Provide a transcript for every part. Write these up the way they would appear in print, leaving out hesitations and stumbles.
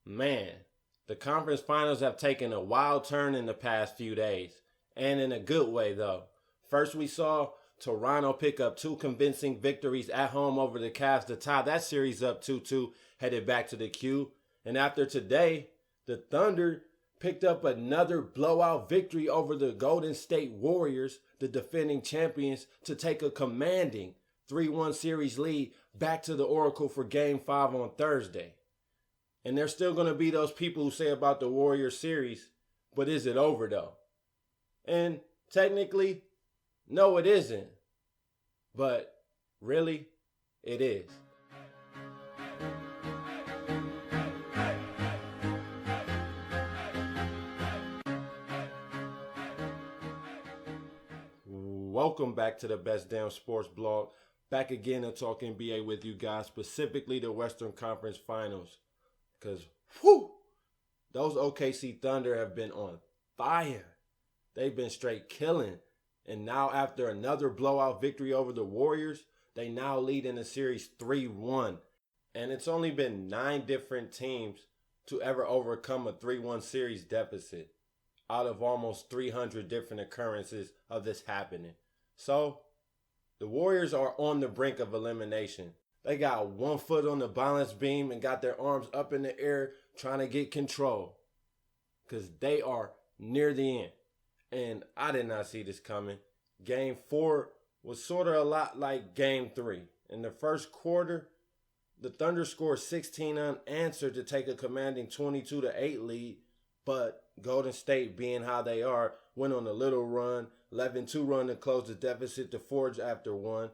Man, the conference finals have taken a wild turn in the past few days, and in a good way, though. First, we saw Toronto pick up two convincing victories at home over the Cavs to tie that series up 2-2, headed back to the Q. And after today, the Thunder picked up another blowout victory over the Golden State Warriors, the defending champions, to take a commanding 3-1 series lead back to the Oracle for Game 5 on Thursday. And there's still going to be those people who say about the Warriors series, but is it over though? And technically, no, it isn't. But really, it is. Welcome back to the Best Damn Sports Blog. Back again to talk NBA with you guys, specifically the Western Conference Finals. Because, those OKC Thunder have been on fire. They've been straight killing. And now after another blowout victory over the Warriors, they now lead in the series 3-1. And it's only been 9 different teams to ever overcome a 3-1 series deficit out of almost 300 different occurrences of this happening. So, the Warriors are on the brink of elimination. They got one foot on the balance beam and got their arms up in the air trying to get control. Because they are near the end. And I did not see this coming. Game 4 was sort of a lot like Game 3. In the first quarter, the Thunder scored 16 unanswered to take a commanding 22-8 lead. But Golden State, being how they are, went on a little run, 11-2 run to close the deficit to forge after one.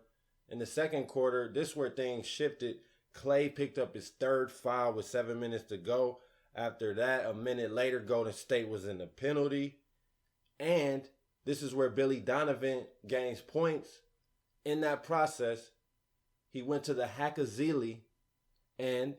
In the second quarter, this is where things shifted. Clay picked up his third foul with 7 minutes to go. After that, a minute later, Golden State was in the penalty. And this is where Billy Donovan gains points. In that process, he went to the Hack-a-Zeely, and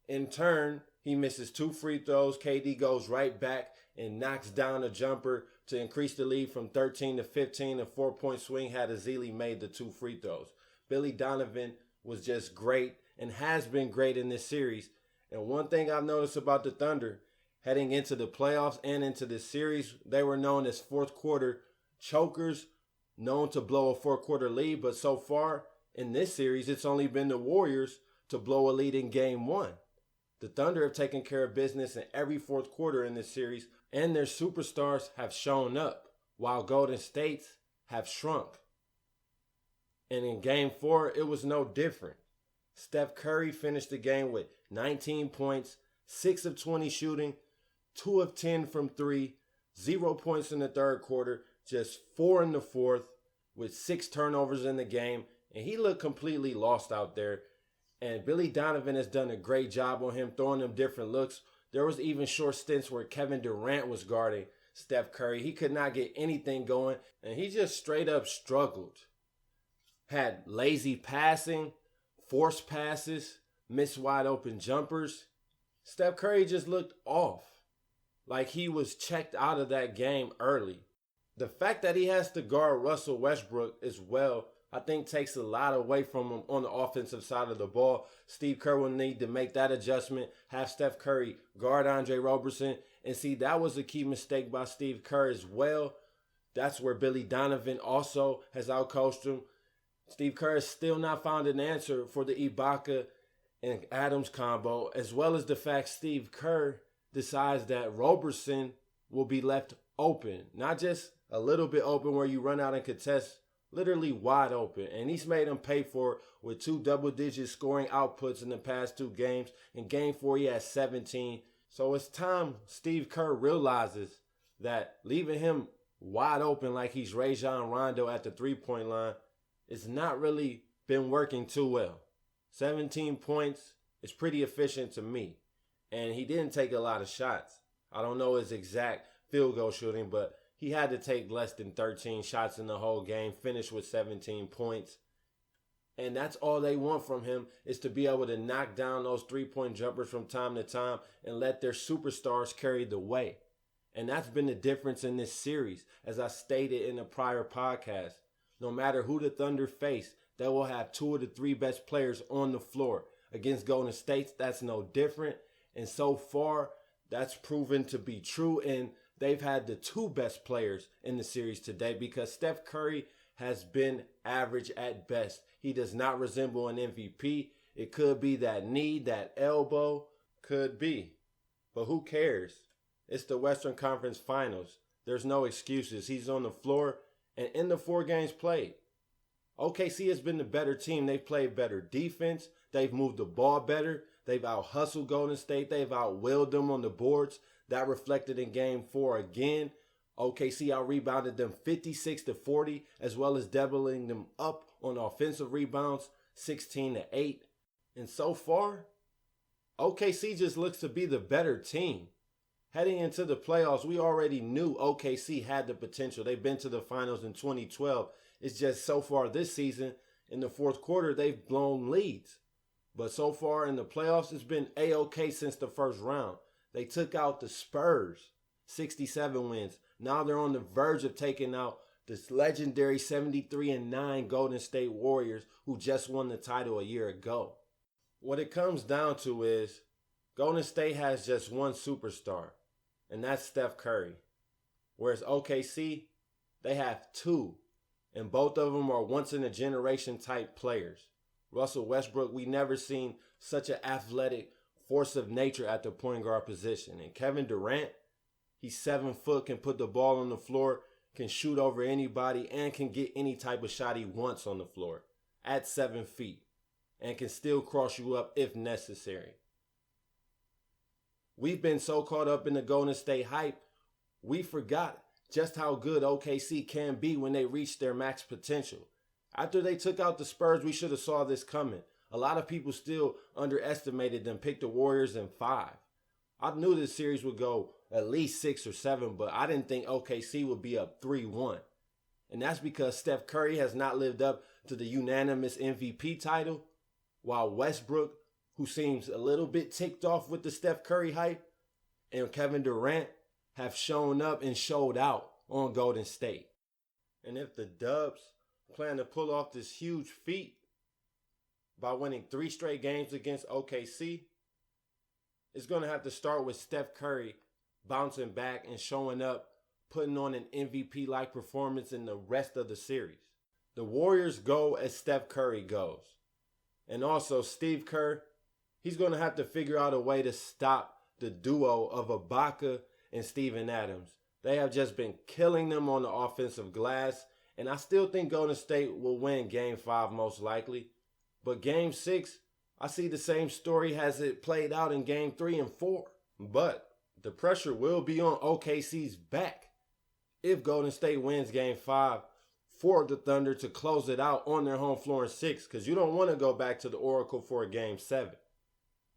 in turn, he misses 2 free throws. KD goes right back and knocks down a jumper to increase the lead from 13 to 15. A 4-point swing had Ezeli made the 2 free throws. Billy Donovan was just great and has been great in this series. And one thing I've noticed about the Thunder, heading into the playoffs and into this series, they were known as fourth quarter chokers, known to blow a 4-quarter lead. But so far in this series, it's only been the Warriors to blow a lead in Game 1. The Thunder have taken care of business in every fourth quarter in this series, and their superstars have shown up, while Golden State's have shrunk. And in Game 4, it was no different. Steph Curry finished the game with 19 points, 6 of 20 shooting, 2 of 10 from 3, 0 points in the third quarter, just 4 in the fourth, with 6 turnovers in the game, and he looked completely lost out there. And Billy Donovan has done a great job on him, throwing him different looks. There was even short stints where Kevin Durant was guarding Steph Curry. He could not get anything going, and he just straight up struggled. Had lazy passing, forced passes, missed wide open jumpers. Steph Curry just looked off, like he was checked out of that game early. The fact that he has to guard Russell Westbrook as well, I think takes a lot away from him on the offensive side of the ball. Steve Kerr will need to make that adjustment, have Steph Curry guard Andre Roberson. And see, that was a key mistake by Steve Kerr as well. That's where Billy Donovan also has outcoached him. Steve Kerr has still not found an answer for the Ibaka and Adams combo, as well as the fact Steve Kerr decides that Roberson will be left open. Not just a little bit open where you run out and contest, literally wide open. And he's made him pay for it with 2 double-digit scoring outputs in the past 2 games. In Game 4, he had 17. So it's time Steve Kerr realizes that leaving him wide open like he's Rajon Rondo at the 3-point line, it's not really been working too well. 17 points is pretty efficient to me. And he didn't take a lot of shots. I don't know his exact field goal shooting, but he had to take less than 13 shots in the whole game, finish with 17 points. And that's all they want from him, is to be able to knock down those 3-point jumpers from time to time and let their superstars carry the way. And that's been the difference in this series, as I stated in a prior podcast. No matter who the Thunder face, they will have 2 of the 3 best players on the floor. Against Golden State, that's no different. And so far, that's proven to be true. And they've had the two best players in the series today because Steph Curry has been average at best. He does not resemble an MVP. It could be that knee, that elbow, could be. But who cares? It's the Western Conference Finals. There's no excuses. He's on the floor and in the 4 games played. OKC has been the better team. They've played better defense. They've moved the ball better. They've out-hustled Golden State. They've out-willed them on the boards. That reflected in Game 4 again. OKC out-rebounded them 56-40, as well as doubling them up on offensive rebounds, 16-8. And so far, OKC just looks to be the better team. Heading into the playoffs, we already knew OKC had the potential. They've been to the finals in 2012. It's just so far this season, in the fourth quarter, they've blown leads. But so far in the playoffs, it's been A-OK since the first round. They took out the Spurs, 67 wins. Now they're on the verge of taking out this legendary 73-9 Golden State Warriors who just won the title a year ago. What it comes down to is Golden State has just one superstar, and that's Steph Curry. Whereas OKC, they have two, and both of them are once-in-a-generation type players. Russell Westbrook, we never seen such an athletic force of nature at the point guard position. And Kevin Durant, he's 7 foot, can put the ball on the floor, can shoot over anybody, and can get any type of shot he wants on the floor at 7 feet, and can still cross you up if necessary. We've been so caught up in the Golden State hype, we forgot just how good OKC can be when they reach their max potential. After they took out the Spurs, we should have saw this coming. A lot of people still underestimated them, picked the Warriors in 5. I knew this series would go at least 6 or 7, but I didn't think OKC would be up 3-1. And that's because Steph Curry has not lived up to the unanimous MVP title, while Westbrook, who seems a little bit ticked off with the Steph Curry hype, and Kevin Durant have shown up and showed out on Golden State. And if the Dubs plan to pull off this huge feat by winning 3 straight games against OKC, it's going to have to start with Steph Curry bouncing back and showing up, putting on an MVP-like performance in the rest of the series. The Warriors go as Steph Curry goes. And also Steve Kerr, he's going to have to figure out a way to stop the duo of Ibaka and Steven Adams. They have just been killing them on the offensive glass, and I still think Golden State will win Game 5 most likely. But Game 6, I see the same story as it played out in Game 3 and 4. But the pressure will be on OKC's back if Golden State wins Game 5 for the Thunder to close it out on their home floor in 6, because you don't want to go back to the Oracle for a Game 7.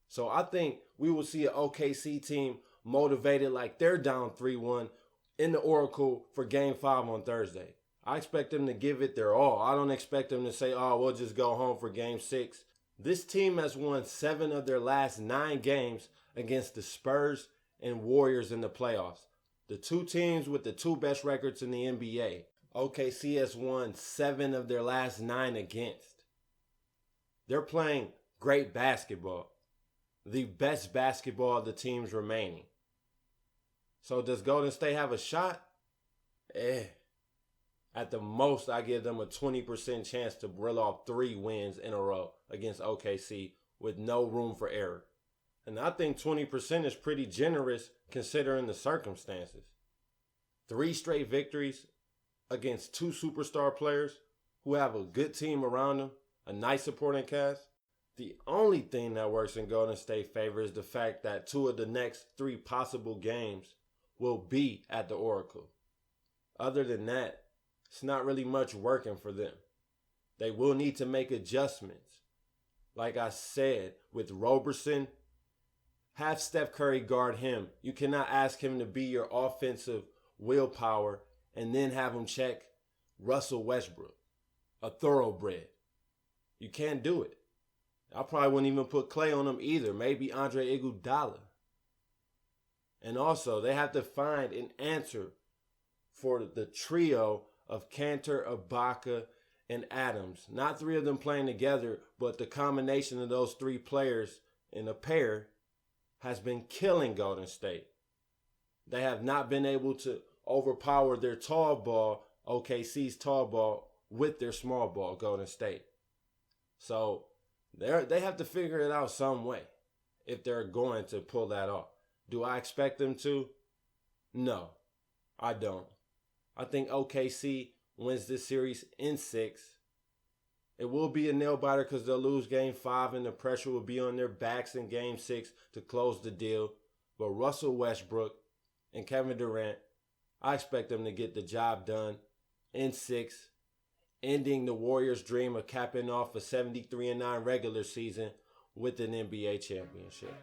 So I think we will see an OKC team motivated like they're down 3-1 in the Oracle for Game 5 on Thursday. I expect them to give it their all. I don't expect them to say, oh, we'll just go home for Game 6. This team has won 7 of their last 9 games against the Spurs and Warriors in the playoffs. The two teams with the 2 best records in the NBA. OKC has won 7 of their last 9 against. They're playing great basketball. The best basketball of the teams remaining. So does Golden State have a shot? At the most, I give them a 20% chance to reel off 3 wins in a row against OKC with no room for error. And I think 20% is pretty generous considering the circumstances. 3 straight victories against 2 superstar players who have a good team around them, a nice supporting cast. The only thing that works in Golden State favor is the fact that 2 of the next 3 possible games will be at the Oracle. Other than that, it's not really much working for them. They will need to make adjustments. Like I said, with Roberson, have Steph Curry guard him. You cannot ask him to be your offensive willpower and then have him check Russell Westbrook, a thoroughbred. You can't do it. I probably wouldn't even put Clay on him either. Maybe Andre Iguodala. And also, they have to find an answer for the trio of Cantor, Ibaka, and Adams. Not 3 of them playing together, but the combination of those 3 players in a pair has been killing Golden State. They have not been able to overpower their tall ball, OKC's tall ball, with their small ball, Golden State. So they have to figure it out some way if they're going to pull that off. Do I expect them to? No, I don't. I think OKC wins this series in 6. It will be a nail biter because they'll lose game 5 and the pressure will be on their backs in game 6 to close the deal. But Russell Westbrook and Kevin Durant, I expect them to get the job done in 6, ending the Warriors' dream of capping off a 73-9 regular season with an NBA championship.